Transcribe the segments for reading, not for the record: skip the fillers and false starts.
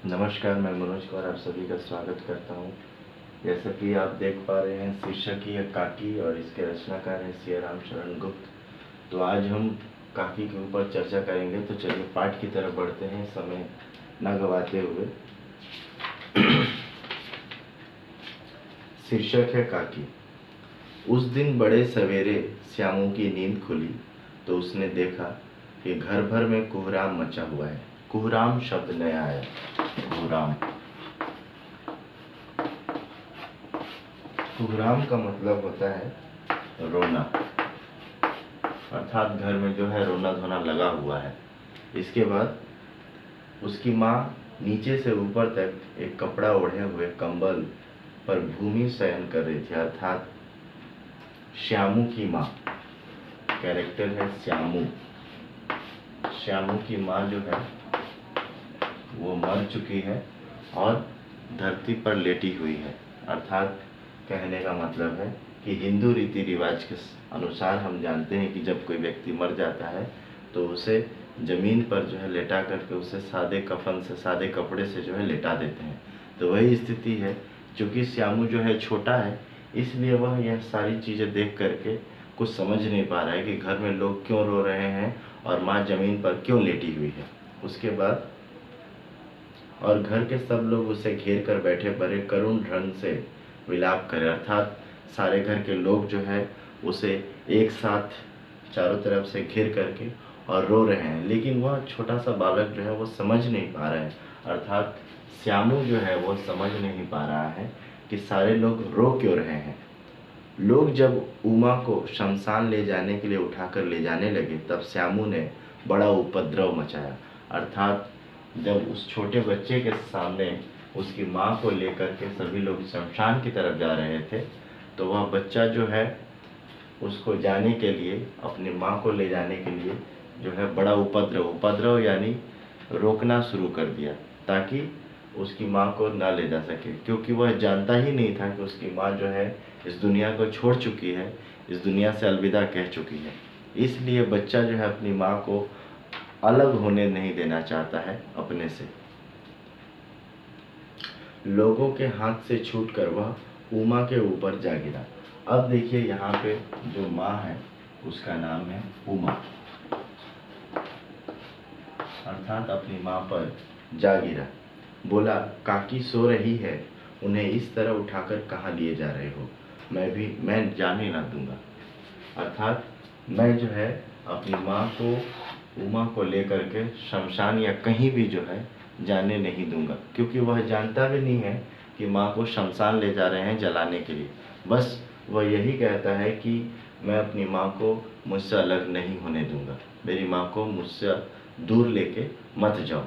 नमस्कार, मैं मनोज कुमार आप सभी का स्वागत करता हूँ। जैसा कि आप देख पा रहे हैं, शीर्षक ही है काकी और इसके रचनाकार हैं सियाराम शरण गुप्त। तो आज हम काकी के ऊपर चर्चा करेंगे। तो चलिए पाठ की तरफ बढ़ते हैं समय न गवाते हुए। शीर्षक है काकी। उस दिन बड़े सवेरे श्यामू की नींद खुली तो उसने देखा कि घर भर में कोहराम मचा हुआ है। कोहराम शब्द नया आया। कोहराम कोहराम का मतलब होता है रोना, अर्थात घर में जो है रोना धोना लगा हुआ है। इसके बाद उसकी माँ नीचे से ऊपर तक एक कपड़ा ओढ़े हुए कंबल पर भूमि शयन कर रही थी, अर्थात श्यामू की माँ। कैरेक्टर है श्यामू। श्यामू की माँ जो है वो मर चुकी है और धरती पर लेटी हुई है। अर्थात कहने का मतलब है कि हिंदू रीति रिवाज के अनुसार हम जानते हैं कि जब कोई व्यक्ति मर जाता है तो उसे जमीन पर जो है लेटा करके उसे सादे कफन से, सादे कपड़े से जो है लेटा देते हैं। तो वही स्थिति है। चूँकि श्यामू जो है छोटा है, इसलिए वह यह सारी चीज़ें देख करके कुछ समझ नहीं पा रहा है कि घर में लोग क्यों रो रहे हैं और माँ जमीन पर क्यों लेटी हुई है। उसके बाद और घर के सब लोग उसे घेर कर बैठे बड़े करुण ढंग से विलाप करें, अर्थात सारे घर के लोग जो है उसे एक साथ चारों तरफ से घेर करके और रो रहे हैं। लेकिन वह छोटा सा बालक जो है वो समझ नहीं पा रहा है, अर्थात श्यामू जो है वो समझ नहीं पा रहा है कि सारे लोग रो क्यों रहे हैं। लोग जब उमा को शमशान ले जाने के लिए उठाकर ले जाने लगे तब श्यामू ने बड़ा उपद्रव मचाया, अर्थात जब उस छोटे बच्चे के सामने उसकी माँ को लेकर के सभी लोग शमशान की तरफ जा रहे थे तो वह बच्चा जो है उसको जाने के लिए, अपनी माँ को ले जाने के लिए जो है बड़ा उपद्रव यानी रोकना शुरू कर दिया ताकि उसकी माँ को ना ले जा सके, क्योंकि वह जानता ही नहीं था कि उसकी माँ जो है इस दुनिया को छोड़ चुकी है, इस दुनिया से अलविदा कह चुकी है। इसलिए बच्चा जो है अपनी माँ को अलग होने नहीं देना चाहता है अपने से। लोगों के हाथ से छूटकर वह उमा के ऊपर जा गिरा। अब देखिए यहाँ पे जो माँ है उसका नाम है उमा, अर्थात अपनी माँ पर जा गिरा। बोला, काकी सो रही है, उन्हें इस तरह उठाकर कहाँ लिए जा रहे हो? मैं जाने ना दूंगा। अर्थात मैं जो है अपनी माँ को, उमा को लेकर के शमशान या कहीं भी जो है जाने नहीं दूंगा, क्योंकि वह जानता भी नहीं है कि माँ को शमशान ले जा रहे हैं जलाने के लिए। बस वह यही कहता है कि मैं अपनी माँ को मुझसे अलग नहीं होने दूंगा, मेरी माँ को मुझसे दूर लेके मत जाओ।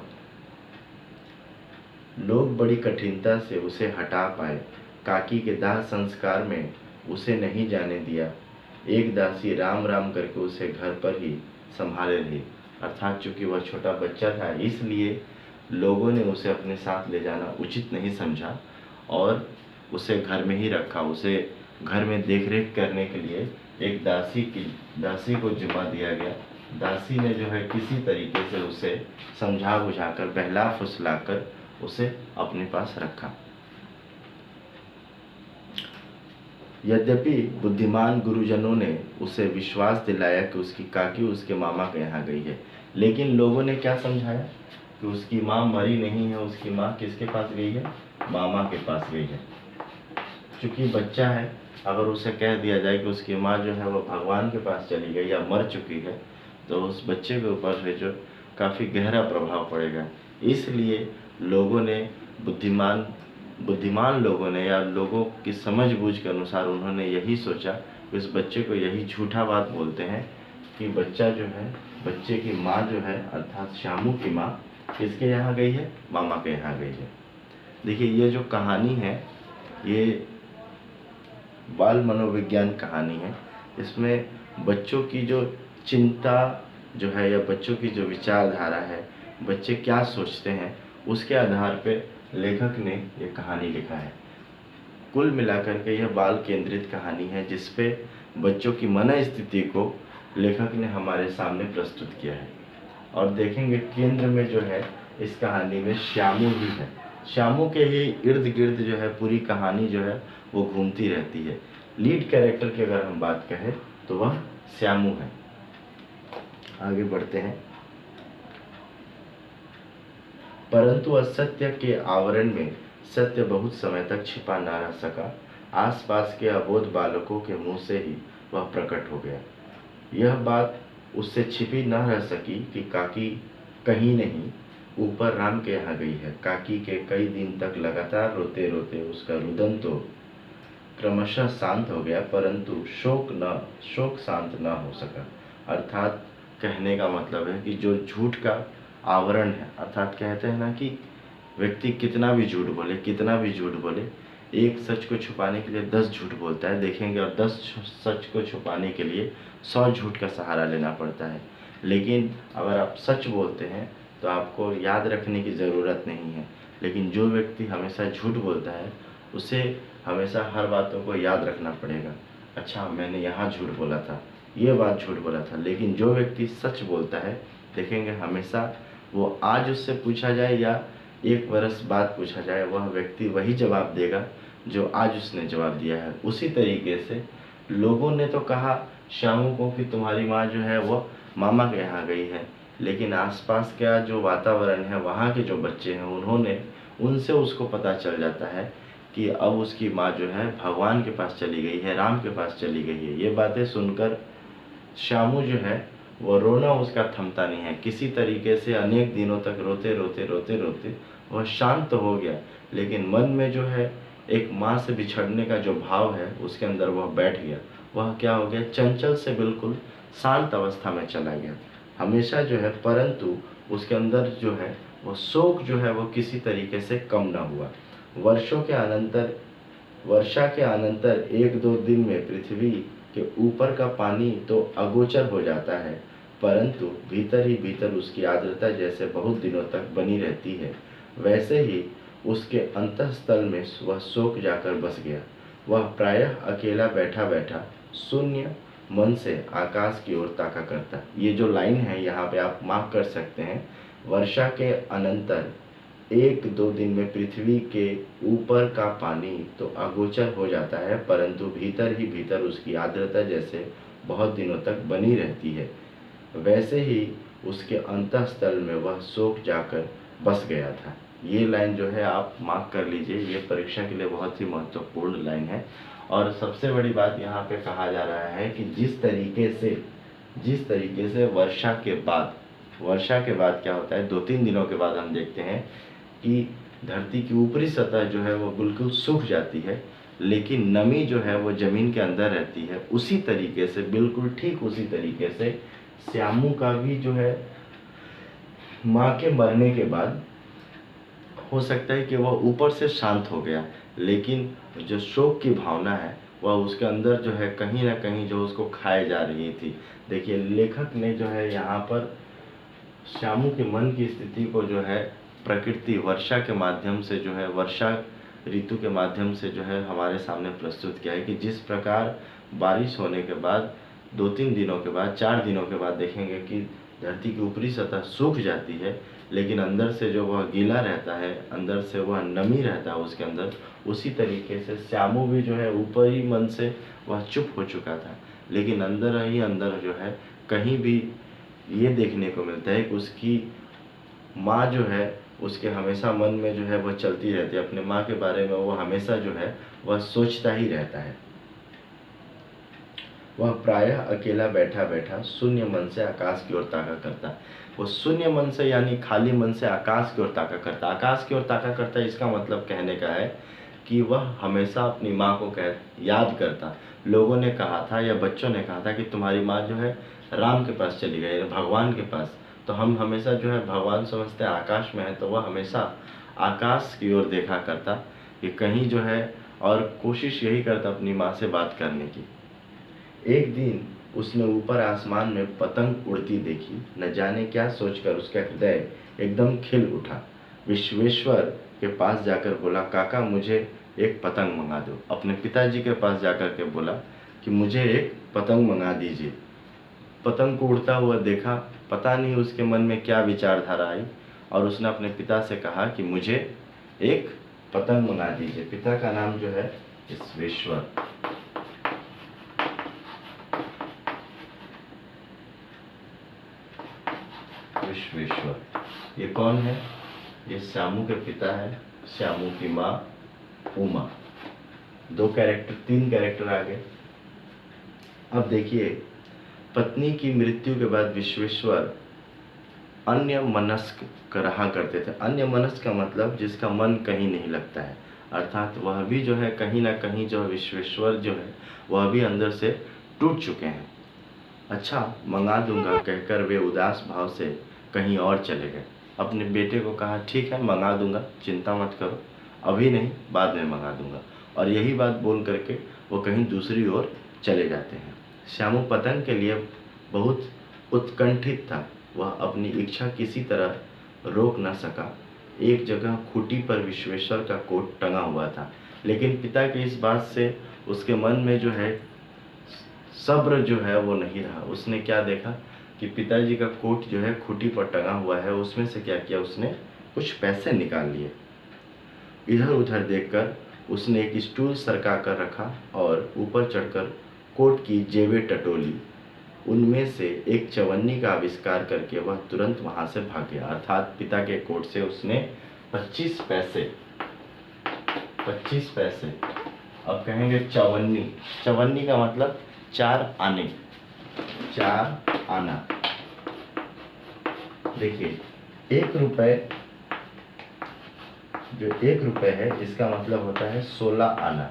लोग बड़ी कठिनता से उसे हटा पाए। काकी के दाह संस्कार में उसे नहीं जाने दिया। एक दासी राम राम करके उसे घर पर ही संभाले रही, अर्थात चूंकि वह छोटा बच्चा था इसलिए लोगों ने उसे अपने साथ ले जाना उचित नहीं समझा और उसे घर में ही रखा। उसे घर में देखरेख करने के लिए एक दासी को जिम्मा दिया गया। दासी ने जो है किसी तरीके से उसे समझा बुझाकर, बहला फुसलाकर उसे अपने पास रखा। यद्यपि बुद्धिमान गुरुजनों ने उसे विश्वास दिलाया कि उसकी काकी उसके मामा के यहाँ गई है, लेकिन लोगों ने क्या समझाया कि उसकी माँ मरी नहीं है, उसकी माँ किसके पास गई है? मामा के पास गई है। चूँकि बच्चा है, अगर उसे कह दिया जाए कि उसकी माँ जो है वो भगवान के पास चली गई या मर चुकी है तो उस बच्चे के ऊपर है जो काफ़ी गहरा प्रभाव पड़ेगा। इसलिए लोगों ने, बुद्धिमान लोगों ने या लोगों की समझबूझ के अनुसार उन्होंने यही सोचा कि इस बच्चे को यही झूठा बात बोलते हैं कि बच्चा जो है, बच्चे की माँ जो है अर्थात श्यामू की माँ किसके यहाँ गई है? मामा के यहाँ गई है। देखिए ये जो कहानी है ये बाल मनोविज्ञान कहानी है। इसमें बच्चों की जो चिंता जो है या बच्चों की जो विचारधारा है, बच्चे क्या सोचते हैं, उसके आधार पे लेखक ने ये कहानी लिखा है। कुल मिलाकर के यह बाल केंद्रित कहानी है जिसपे बच्चों की मन स्थिति को लेखक ने हमारे सामने प्रस्तुत किया है। और देखेंगे केंद्र में जो है इस कहानी में श्यामू ही है। श्यामू के ही इर्द गिर्द जो है पूरी कहानी जो है वो घूमती रहती है। लीड कैरेक्टर की अगर हम बात कहें तो वह श्यामू है। आगे बढ़ते हैं। परंतु असत्य के आवरण में सत्य बहुत समय तक छिपा न रह सका। आसपास के अबोध बालकों के मुंह से ही वह प्रकट हो गया। यह बात उससे छिपी न रह सकी कि काकी कहीं नहीं ऊपर राम के यहाँ गई है। काकी के कई दिन तक लगातार रोते रोते उसका रुदन तो क्रमशः शांत हो गया, परंतु शोक शांत न हो सका। अर्थात कहने का मतलब है कि जो झूठ का आवरण है, अर्थात कहते हैं ना कि व्यक्ति कितना भी झूठ बोले, एक सच को छुपाने के लिए 10 झूठ बोलता है, देखेंगे, और 10 सच को छुपाने के लिए 100 झूठ का सहारा लेना पड़ता है। लेकिन अगर आप सच बोलते हैं तो आपको याद रखने की ज़रूरत नहीं है। लेकिन जो व्यक्ति हमेशा झूठ बोलता है उसे हमेशा हर बातों को याद रखना पड़ेगा। अच्छा, मैंने यहाँ झूठ बोला था, ये बात झूठ बोला था। लेकिन जो व्यक्ति सच बोलता है, देखेंगे हमेशा वो आज उससे पूछा जाए या 1 वर्ष बाद पूछा जाए, वह व्यक्ति वही जवाब देगा जो आज उसने जवाब दिया है। उसी तरीके से लोगों ने तो कहा श्यामू को कि तुम्हारी माँ जो है वो मामा के यहाँ गई है, लेकिन आसपास का जो वातावरण है, वहाँ के जो बच्चे हैं, उनसे उसको पता चल जाता है कि अब उसकी माँ जो है भगवान के पास चली गई है, राम के पास चली गई है। ये बातें सुनकर श्यामू जो है वो रोना उसका थमता नहीं है। किसी तरीके से अनेक दिनों तक रोते रोते वह शांत तो हो गया, लेकिन मन में जो है एक माँ से बिछड़ने का जो भाव है उसके अंदर वह बैठ गया। वह क्या हो गया, चंचल से बिल्कुल शांत अवस्था में चला गया हमेशा जो है। परंतु उसके अंदर जो है वो शोक जो है वो किसी तरीके से कम न हुआ। वर्षा के अनंतर 1-2 दिन में पृथ्वी के ऊपर का पानी तो अगोचर हो जाता है, परंतु भीतर ही भीतर उसकी आर्द्रता जैसे बहुत दिनों तक बनी रहती है, वैसे ही उसके अंतःस्थल में वह शोक जाकर बस गया। वह प्रायः अकेला बैठा बैठा शून्य मन से आकाश की ओर ताका करता। ये जो लाइन है यहाँ पे आप मार्क कर सकते हैं। वर्षा के अनंतर 1-2 दिन में पृथ्वी के ऊपर का पानी तो अगोचर हो जाता है, परंतु भीतर ही भीतर उसकी आर्द्रता जैसे बहुत दिनों तक बनी रहती है, वैसे ही उसके अंतःस्थल में वह शोक जाकर बस गया था। ये लाइन जो है आप मार्क कर लीजिए, ये परीक्षा के लिए बहुत ही महत्वपूर्ण लाइन है। और सबसे बड़ी बात यहाँ पे कहा जा रहा है कि जिस तरीके से वर्षा के बाद क्या होता है, 2-3 दिनों के बाद हम देखते हैं कि धरती की ऊपरी सतह जो है वो बिल्कुल सूख जाती है, लेकिन नमी जो है वो ज़मीन के अंदर रहती है। उसी तरीके से, बिल्कुल ठीक उसी तरीके से श्यामू का भी जो है माँ के मरने के बाद हो सकता है कि वह ऊपर से शांत हो गया, लेकिन जो शोक की भावना है वह उसके अंदर जो है कहीं ना कहीं जो उसको खाए जा रही थी। देखिए, लेखक ने जो है यहाँ पर श्यामू के मन की स्थिति को जो है प्रकृति वर्षा के माध्यम से जो है, वर्षा ऋतु के माध्यम से जो है हमारे सामने प्रस्तुत किया है कि जिस प्रकार बारिश होने के बाद 2-3 दिनों के बाद, 4 दिनों के बाद देखेंगे कि धरती की ऊपरी सतह सूख जाती है, लेकिन अंदर से जो वह गीला रहता है, अंदर से वह नमी रहता है उसके अंदर। उसी तरीके से श्यामू भी जो है ऊपरी मन से वह चुप हो चुका था, लेकिन अंदर ही अंदर जो है कहीं भी ये देखने को मिलता है कि उसकी माँ जो है उसके हमेशा मन में जो है वह चलती रहती है। अपने माँ के बारे में वो हमेशा जो है वह सोचता ही रहता है। वह प्रायः अकेला बैठा बैठा शून्य मन से आकाश की ओर ताका करता। वो शून्य मन से यानी खाली मन से आकाश की ओर ताका करता। आकाश की ओर ताका करता, इसका मतलब कहने का है कि वह हमेशा अपनी माँ को याद करता। लोगों ने कहा था या बच्चों ने कहा था कि तुम्हारी माँ जो है राम के पास चली गई, भगवान के पास। तो हम हमेशा जो है भगवान समझते हैं आकाश में है, तो वह हमेशा आकाश की ओर देखा करता कि कहीं जो है, और कोशिश यही करता अपनी माँ से बात करने की। एक दिन उसने ऊपर आसमान में पतंग उड़ती देखी। न जाने क्या सोचकर उसका हृदय एकदम खिल उठा। विश्वेश्वर के पास जाकर बोला, काका मुझे एक पतंग मंगा दो। अपने पिताजी के पास जाकर के बोला कि मुझे एक पतंग मंगा दीजिए। पतंग को उड़ता हुआ देखा, पता नहीं उसके मन में क्या विचारधारा आई, और उसने अपने पिता से कहा कि मुझे एक पतंग मंगा दीजिए। पिता का नाम जो है विश्वेश्वर। विश्वेश्वर ये कौन है? ये श्यामू के पिता है, श्यामू की माँ उमा। तीन कैरेक्टर आ गए। अब देखिए, पत्नी की मृत्यु के बाद विश्वेश्वर अन्य मनस्क रहा करते थे। अन्य मनस्क का मतलब जिसका मन कहीं नहीं लगता है, अर्थात वह भी जो है कहीं ना कहीं जो विश्वेश्वर जो है वह भी अंदर से टूट चुके हैं। अच्छा मंगा दूंगा कहकर वे उदास भाव से कहीं और चले गए। अपने बेटे को कहा ठीक है मंगा दूंगा, चिंता मत करो, अभी नहीं बाद में मंगा दूंगा, और यही बात बोल करके वो कहीं दूसरी ओर चले जाते हैं। श्यामू पतंग के लिए बहुत उत्कंठित था। वह अपनी इच्छा किसी तरह रोक न सका। एक जगह खूंटी पर विश्वेश्वर का कोट टंगा हुआ था, लेकिन पिता की इस बात से उसके मन में जो है सब्र जो है वो नहीं रहा। उसने क्या देखा कि पिताजी का कोट जो है खूंटी पर टंगा हुआ है, उसमें से क्या किया, उसने कुछ पैसे निकाल लिए। इधर उधर देखकर उसने एक स्टूल सरका कर रखा और ऊपर चढ़कर कोट की जेबें टटोली। उनमें से एक चवन्नी का आविष्कार करके वह तुरंत वहां से भाग गया। अर्थात पिता के कोट से उसने 25 पैसे, अब कहेंगे चवन्नी। चवन्नी का मतलब 4 आने, 4 आना। देखिए 1 रुपए, जो 1 रुपए है इसका मतलब होता है 16 आना।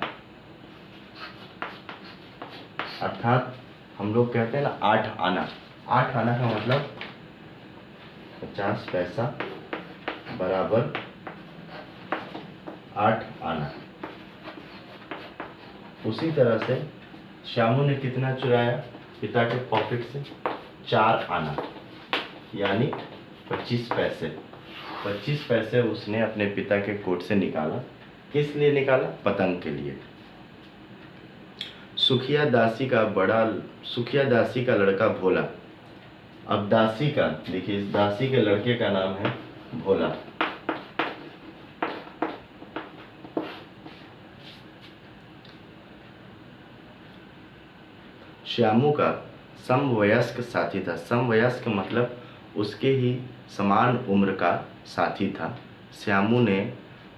अर्थात हम लोग कहते हैं ना 8 आना। 8 आना का मतलब 50 पैसा बराबर 8 आना। उसी तरह से श्यामू ने कितना चुराया पिता के पॉकेट से? 4 आना, यानी 25 पैसे। 25 पैसे उसने अपने पिता के कोट से निकाला। किस लिए निकाला? पतंग के लिए। सुखिया दासी का लड़का भोला। अब दासी का देखिए, इस दासी के लड़के का नाम है भोला। श्यामू का समवयस्क साथी था। समवयस्क मतलब उसके ही समान उम्र का साथी था। श्यामू ने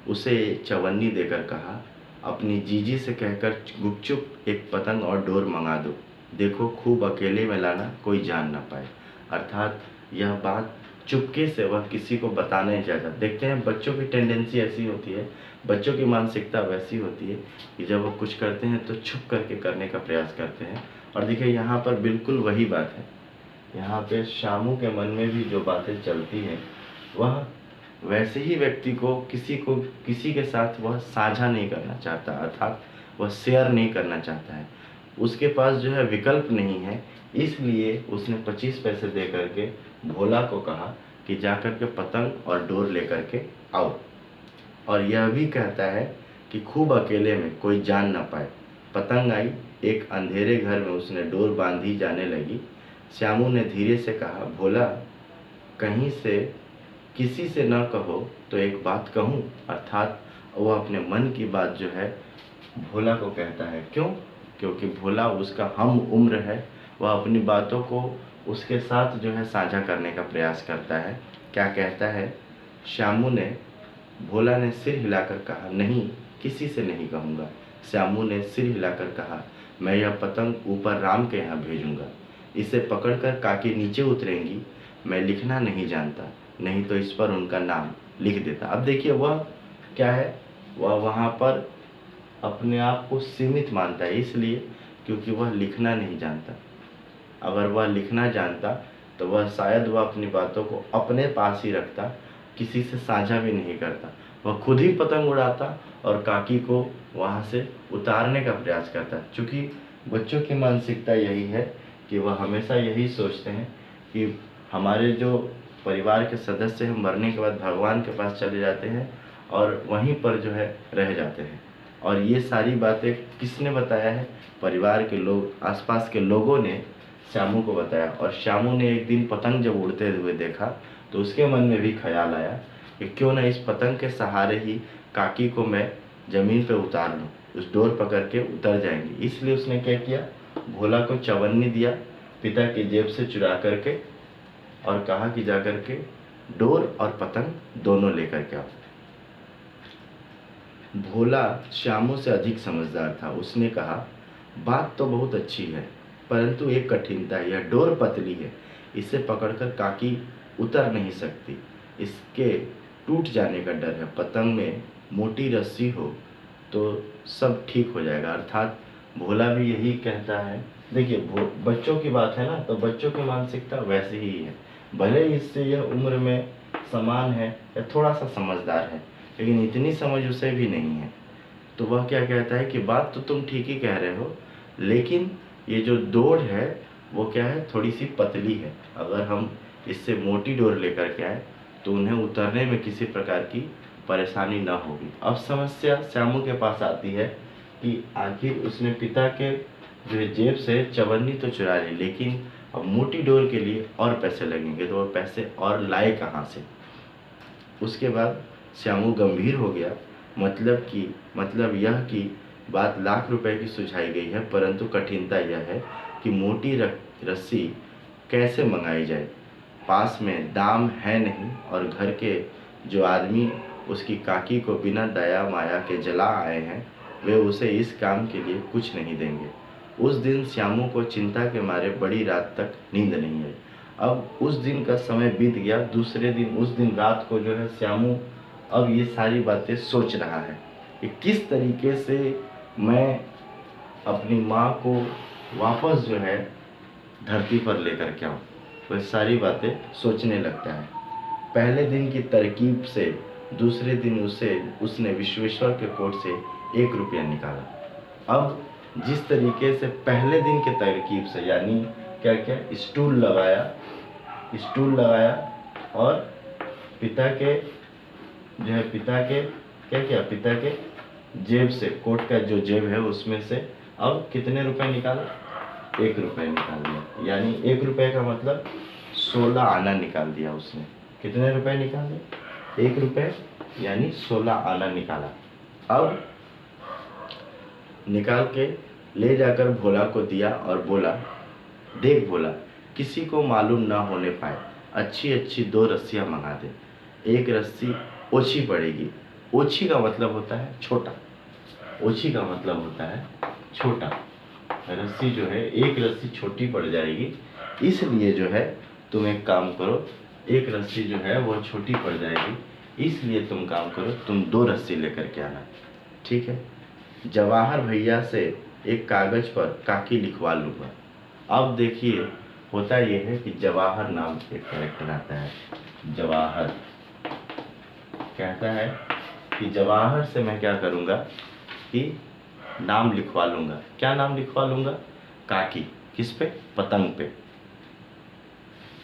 उसे चवन्नी देकर कहा, अपनी जीजी से कहकर गुपचुप एक पतंग और डोर मंगा दो। देखो खूब अकेले में लाना, कोई जान ना पाए। अर्थात यह बात चुपके से वह किसी को बताना नहीं चाहता। देखते हैं बच्चों की टेंडेंसी ऐसी होती है, बच्चों की मानसिकता वैसी होती है कि जब वो कुछ करते हैं तो छुप करके करने का प्रयास करते हैं। और देखिए यहाँ पर बिल्कुल वही बात है। यहाँ पे श्यामू के मन में भी जो बातें चलती हैं वह वैसे ही व्यक्ति को किसी के साथ वह साझा नहीं करना चाहता, अर्थात वह शेयर नहीं करना चाहता है। उसके पास जो है विकल्प नहीं है, इसलिए उसने 25 पैसे दे करके भोला को कहा कि जा कर के पतंग और डोर लेकर के आओ, और यह भी कहता है कि खूब अकेले में कोई जान ना पाए। पतंग आई, एक अंधेरे घर में उसने डोर बांधी जाने लगी। श्यामू ने धीरे से कहा, भोला कहीं से किसी से न कहो तो एक बात कहूँ। अर्थात वह अपने मन की बात जो है भोला को कहता है। क्यों? क्योंकि भोला उसका हम उम्र है। वह अपनी बातों को उसके साथ जो है साझा करने का प्रयास करता है। क्या कहता है? भोला ने सिर हिलाकर कहा, नहीं किसी से नहीं कहूँगा। श्यामू ने सिर हिलाकर कहा, मैं यह पतंग ऊपर राम के यहाँ भेजूंगा। इसे पकड़कर काकी नीचे उतरेंगी। मैं लिखना नहीं जानता, नहीं तो इस पर उनका नाम लिख देता। अब देखिए वह क्या है, वह वहाँ पर अपने आप को सीमित मानता है, इसलिए क्योंकि वह लिखना नहीं जानता। अगर वह लिखना जानता तो वह शायद वह अपनी बातों को अपने पास ही रखता, किसी से साझा भी नहीं करता। वह खुद ही पतंग उड़ाता और काकी को वहाँ से उतारने का प्रयास करता। चूँकि बच्चों की मानसिकता यही है कि वह हमेशा यही सोचते हैं कि हमारे जो परिवार के सदस्य हैं मरने के बाद भगवान के पास चले जाते हैं और वहीं पर जो है रह जाते हैं। और ये सारी बातें किसने बताया है? परिवार के लोग, आसपास के लोगों ने श्यामू को बताया। और श्यामू ने एक दिन पतंग जब उड़ते हुए देखा, तो उसके मन में भी ख्याल आया कि क्यों ना इस पतंग के सहारे ही काकी को मैं जमीन पे उतार लूँ, उस डोर पकड़ के उतर जाएंगी। इसलिए उसने क्या किया, भोला को चवन्नी दिया पिता की जेब से चुरा करके और कहा कि जा करके डोर और पतंग दोनों लेकर के आओ। भोला श्यामू से अधिक समझदार था। उसने कहा, बात तो बहुत अच्छी है, परंतु एक कठिनता है, यह डोर पतली है, इसे पकड़कर काकी उतर नहीं सकती, इसके टूट जाने का डर है। पतंग में मोटी रस्सी हो तो सब ठीक हो जाएगा। अर्थात भोला भी यही कहता है। देखिए, बच्चों की बात है ना, तो बच्चों की मानसिकता वैसे ही है। भले ही इससे यह उम्र में समान है या थोड़ा सा समझदार है, लेकिन इतनी समझ उसे भी नहीं है। तो वह क्या कहता है कि बात तो तुम ठीक ही कह रहे हो, लेकिन ये जो डोर है वो क्या है, थोड़ी सी पतली है। अगर हम इससे मोटी डोर लेकर के आए तो उन्हें उतरने में किसी प्रकार की परेशानी ना होगी। अब समस्या श्यामू के पास आती है कि आखिर उसने पिता के जो है जेब से चवन्नी तो चुरा ली, लेकिन अब मोटी डोर के लिए और पैसे लगेंगे, तो वह पैसे और लाए कहाँ से। उसके बाद श्यामू गंभीर हो गया। मतलब यह कि बात लाख रुपए की सुझाई गई है, परंतु कठिनता यह है कि मोटी रस्सी कैसे मंगाई जाए। पास में दाम है नहीं, और घर के जो आदमी उसकी काकी को बिना दया माया के जला आए हैं, वे उसे इस काम के लिए कुछ नहीं देंगे। उस दिन श्यामू को चिंता के मारे बड़ी रात तक नींद नहीं आई। अब उस दिन का समय बीत गया। दूसरे दिन उस दिन रात को जो है श्यामू अब ये सारी बातें सोच रहा है कि किस तरीके से मैं अपनी माँ को वापस जो है धरती पर लेकर के आऊँ। वह सारी बातें सोचने लगता है। पहले दिन की तरकीब से दूसरे दिन उसने विश्वेश्वर के कोट से 1 रुपया निकाला। अब जिस तरीके से पहले दिन के तरकीब से, यानी क्या क्या, स्टूल लगाया और पिता के जेब से, कोट का जो जेब है उसमें से अब कितने रुपए निकाला, 1 रुपये निकाल दिया। यानी 1 रुपये का मतलब 16 आना निकाल दिया उसने। कितने रुपए निकाले, 1 रुपये, यानी 16 आना निकाला। अब निकाल के ले जाकर भोला को दिया और बोला, देख भोला, किसी को मालूम ना होने पाए, अच्छी अच्छी 2 रस्सियाँ मंगा दे। एक रस्सी ओछी पड़ेगी। ओछी का मतलब होता है छोटा। ओछी का मतलब होता है छोटा। रस्सी जो है, एक रस्सी छोटी पड़ जाएगी, इसलिए जो है तुम एक काम करो, एक रस्सी जो है वो छोटी पड़ जाएगी, इसलिए तुम काम करो, तुम 2 रस्सी लेकर के आना। ठीक है। जवाहर भैया से एक कागज पर काकी लिखवा लूँगा। अब देखिए, होता यह है कि जवाहर नाम एक कैरेक्टर आता है। जवाहर कहता है कि जवाहर से मैं क्या करूँगा कि नाम लिखवा लूँगा। क्या नाम लिखवा लूँगा? काकी। किस पे? पतंग पे।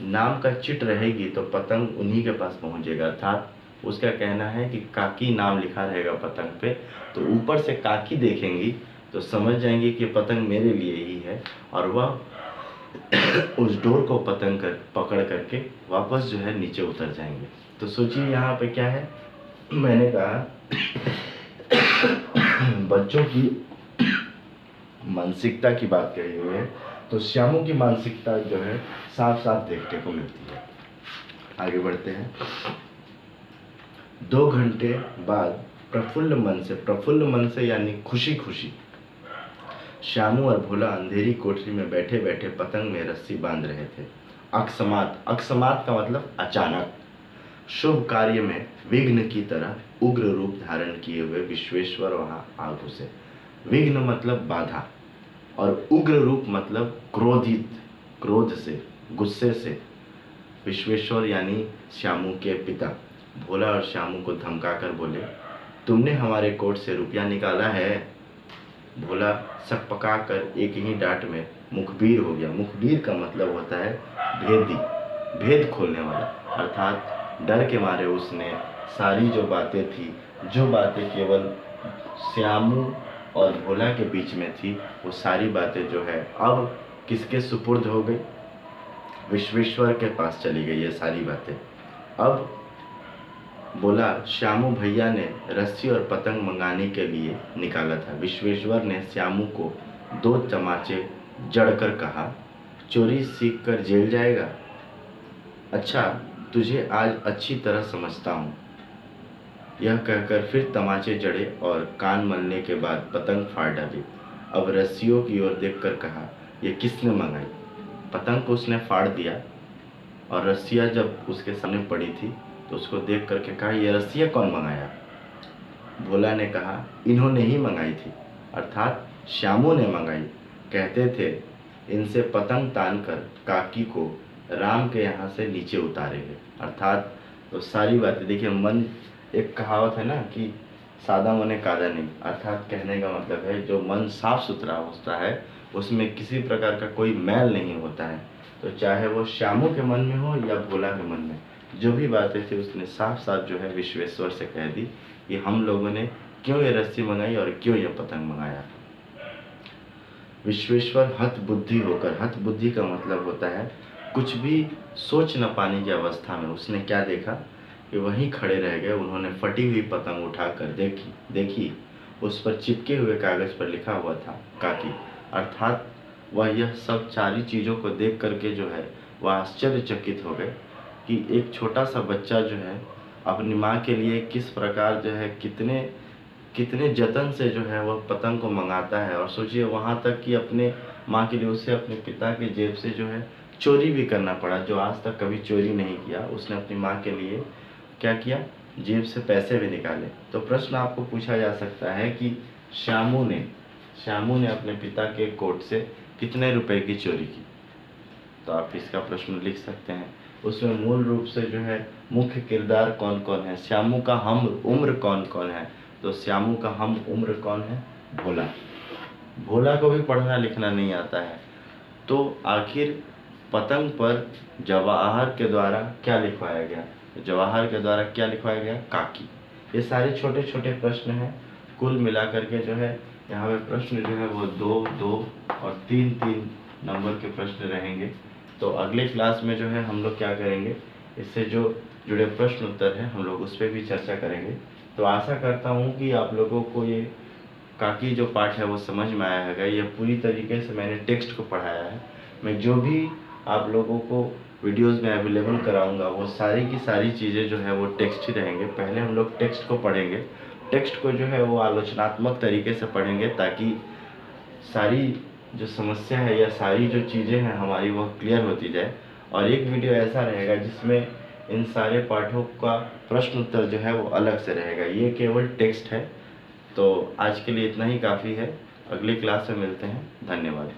नाम का चिट रहेगी तो पतंग उन्हीं के पास पहुँचेगा। अर्थात उसका कहना है कि काकी नाम लिखा रहेगा पतंग पे, तो ऊपर से काकी देखेंगी तो समझ जाएंगी कि पतंग मेरे लिए ही है, और वह उस डोर को पकड़ करके वापस जो है नीचे उतर जाएंगे। तो सोचिए यहाँ पे क्या है, मैंने कहा बच्चों की मानसिकता की बात कही हुई है, तो श्यामू की मानसिकता जो है साफ साफ देखने को मिलती है। आगे बढ़ते हैं। 2 घंटे बाद प्रफुल्ल मन से यानी खुशी खुशी श्यामू और भोला अंधेरी कोठरी में बैठे बैठे पतंग में रस्सी बांध रहे थे। अकस्मात का मतलब अचानक। शुभ कार्य में विघ्न की तरह उग्र रूप धारण किए हुए विश्वेश्वर वहां आ घुसे। विघ्न मतलब बाधा, और उग्र रूप मतलब क्रोध से, गुस्से से। विश्वेश्वर यानी श्यामू के पिता भोला और श्यामू को धमकाकर बोले, तुमने हमारे कोट से रुपया निकाला है। भोला सक पकाकर एक ही डांट में मुखबिर हो गया। मुखबिर का मतलब होता है भेद खोलने वाला। अर्थात डर के मारे उसने सारी जो बातें थी, जो बातें केवल श्यामू और भोला के बीच में थी, वो सारी बातें जो है अब किसके सुपुर्द हो गई? विश्वेश्वर के पास चली गई ये सारी बातें। अब बोला, श्यामू भैया ने रस्सी और पतंग मंगाने के लिए निकाला था। विश्वेश्वर ने श्यामू को 2 तमाचे जड़कर कहा, चोरी सीख कर जेल जाएगा? अच्छा, तुझे आज अच्छी तरह समझता हूँ। यह कहकर फिर तमाचे जड़े और कान मलने के बाद पतंग फाड़ डाली। अब रस्सियों की ओर देखकर कहा, यह किसने मंगाई? पतंग को उसने फाड़ दिया और रस्सियाँ जब उसके सामने पड़ी थी तो उसको देख करके कहा, यह रस्सियाँ कौन मंगाया? भोला ने कहा, इन्होंने ही मंगाई थी, अर्थात श्यामू ने मंगाई। कहते थे इनसे पतंग तान कर काकी को राम के यहाँ से नीचे उतारेंगे। अर्थात तो सारी बातें देखिए, मन, एक कहावत है ना कि सादा मने कादा नहीं, अर्थात कहने का मतलब है जो मन साफ सुथरा होता है उसमें किसी प्रकार का कोई मैल नहीं होता है। तो चाहे वो श्यामू के मन में हो या भोला के मन में, जो भी बातें थी उसने साफ साफ जो है विश्वेश्वर से कह दी कि हम लोगों ने क्यों ये रस्सी मंगाई और क्यों ये पतंग मंगाया। विश्वेश्वर हत बुद्धि होकर, हत बुद्धि का मतलब होता है कुछ भी सोच न पाने की अवस्था में, उसने क्या देखा कि वहीं खड़े रह गए। उन्होंने फटी हुई पतंग उठाकर देखी, उस पर चिपके हुए कागज पर लिखा हुआ था काकी। अर्थात वह यह सब सारी चीज़ों को देख करके जो है वह आश्चर्यचकित हो गए कि एक छोटा सा बच्चा जो है अपनी माँ के लिए किस प्रकार जो है कितने जतन से जो है वह पतंग को मंगाता है। और सोचिए वहाँ तक कि अपने माँ के लिए उसे अपने पिता के जेब से जो है चोरी भी करना पड़ा, जो आज तक कभी चोरी नहीं किया। उसने अपनी माँ के लिए क्या किया, जेब से पैसे भी निकाले। तो प्रश्न आपको पूछा जा सकता है कि श्यामू ने अपने पिता के कोट से कितने रुपए की चोरी की? तो आप इसका प्रश्न लिख सकते हैं। उसमें मूल रूप से जो है मुख्य किरदार कौन कौन है, श्यामू का हम उम्र कौन कौन है? तो श्यामू का हम उम्र कौन है? भोला। भोला को भी पढ़ना लिखना नहीं आता है, तो आखिर पतंग पर जवाहर के द्वारा क्या लिखवाया गया? जवाहर के द्वारा क्या लिखवाया गया? काकी। ये सारे छोटे छोटे प्रश्न हैं, कुल मिलाकर के जो है यहाँ पे प्रश्न जो है वो 2-2 और 3-3 नंबर के प्रश्न रहेंगे। तो अगले क्लास में जो है हम लोग क्या करेंगे, इससे जो जुड़े प्रश्न उत्तर हैं हम लोग उस पर भी चर्चा करेंगे। तो आशा करता हूँ कि आप लोगों को ये काकी जो पाठ है वो समझ में आया है। ये पूरी तरीके से मैंने टेक्स्ट को पढ़ाया है। मैं जो भी आप लोगों को वीडियोस में अवेलेबल कराऊंगा वो सारी की सारी चीज़ें जो है वो टेक्स्ट ही रहेंगे। पहले हम लोग टेक्स्ट को पढ़ेंगे, टेक्स्ट को जो है वो आलोचनात्मक तरीके से पढ़ेंगे ताकि सारी जो समस्या है या सारी जो चीज़ें हैं हमारी वो क्लियर होती जाए। और एक वीडियो ऐसा रहेगा जिसमें इन सारे पाठों का प्रश्न उत्तर जो है वो अलग से रहेगा, ये केवल टेक्स्ट है। तो आज के लिए इतना ही काफ़ी है, अगली क्लास में मिलते हैं। धन्यवाद।